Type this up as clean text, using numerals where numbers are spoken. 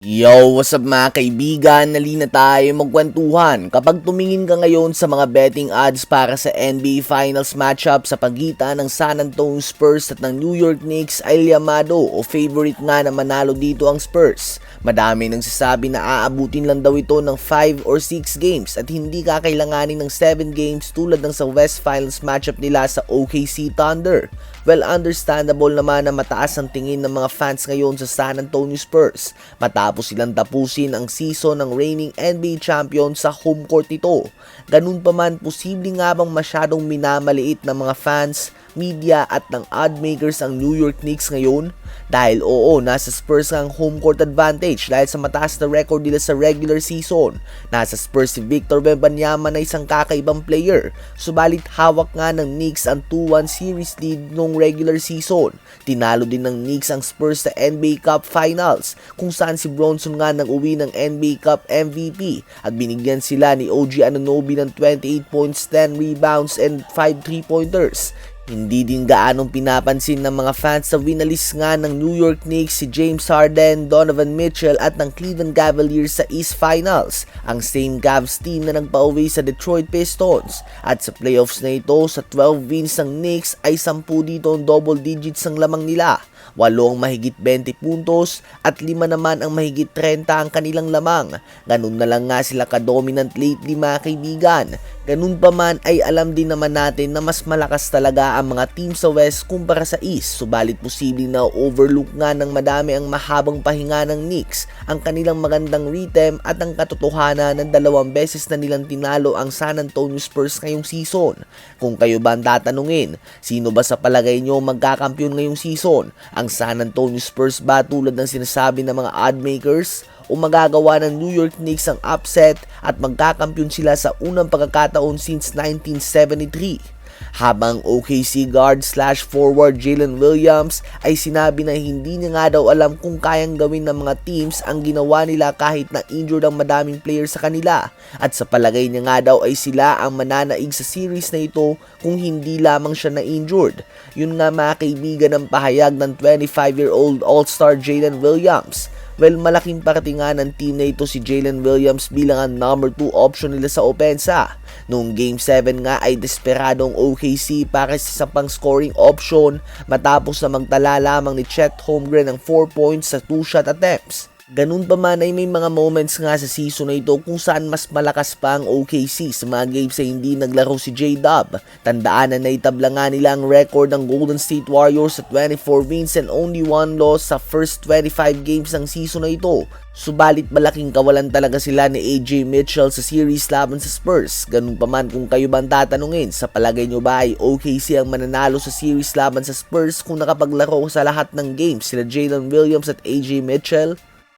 Yo, what's up mga kaibigan? Nalina tayo magkwentuhan kapag tumingin ka ngayon sa mga betting odds para sa NBA Finals matchup sa pagitan ng San Antonio Spurs at ng New York Knicks ay liyamado o favorite nga na manalo dito ang Spurs. Madami nang sasabi na aabutin lang daw ito ng 5 or 6 games at hindi kakailanganin ng 7 games tulad ng sa West Finals matchup nila sa OKC Thunder. Well, understandable naman na mataas ang tingin ng mga fans ngayon sa San Antonio Spurs matapos silang tapusin ang season ng reigning NBA champion sa home court nito. Ganun pa man, posible nga bang masyadong minamaliit ng mga fans, media at ng odd makers ang New York Knicks ngayon? Dahil oo, nasa Spurs ang home court advantage dahil sa mataas na record nila sa regular season. Nasa Spurs si Victor Wembanyama na isang kakaibang player, subalit hawak nga ng Knicks ang 2-1 series lead noong regular season. Tinalo din ng Knicks ang Spurs sa NBA Cup Finals kung saan si Bronson nga nang uwi ng NBA Cup MVP at binigyan sila ni OG Anunoby ng 28 points, 10 rebounds and 5 3-pointers. Hindi din gaanong pinapansin ng mga fans sa winalis nga ng New York Knicks si James Harden, Donovan Mitchell at ng Cleveland Cavaliers sa East Finals, ang same Cavs team na nagpauwi sa Detroit Pistons. At sa playoffs na ito, sa 12 wins ng Knicks ay 10 dito ang double digits ang lamang nila. 8 ang mahigit 20 puntos at 5 naman ang mahigit 30 ang kanilang lamang. Ganun na lang nga sila ka-dominant lately mga kaibigan. Ganun pa man ay alam din naman natin na mas malakas talaga ang mga team sa West kumpara sa East, subalit posibleng na overlook nga ng madami ang mahabang pahinga ng Knicks, ang kanilang magandang rhythm at ang katotohanan na 2 beses na nilang tinalo ang San Antonio Spurs ngayong season. Kung kayo ba ang tatanungin, sino ba sa palagay nyo magkakampiyon ngayong season? Ang San Antonio Spurs ba tulad ng sinasabi ng mga odd makers? O magagawa ng New York Knicks ang upset at magkakampiyon sila sa unang pagkakataon since 1973? Habang OKC guard / forward Jalen Williams ay sinabi na hindi niya nga daw alam kung kayang gawin ng mga teams ang ginawa nila kahit na injured ang madaming players sa kanila, at sa palagay niya nga daw ay sila ang mananaig sa series na ito kung hindi lamang siya na injured. Yun nga mga kaibigan ang pahayag ng 25-year-old All-Star Jalen Williams. Well, malaking parte nga ng team na ito si Jalen Williams bilang ang number 2 option nila sa opensa. Noong Game 7 nga ay desperadong OKC para sa isang pang scoring option matapos na magtala lamang ni Chet Holmgren ng 4 points sa 2 shot attempts. Ganun pa man ay may mga moments nga sa season na ito kung saan mas malakas pa ang OKC sa mga games na hindi naglaro si J-Dub. Tandaan na naitabla nga nila ang record ng Golden State Warriors sa 24 wins and only 1 loss sa first 25 games ng season na ito. Subalit malaking kawalan talaga sila ni AJ Mitchell sa series laban sa Spurs. Ganun pa man, kung kayo ba ang tatanungin, sa palagay nyo ba ay OKC ang mananalo sa series laban sa Spurs kung nakapaglaro sa lahat ng games sila Jalen Williams at AJ Mitchell?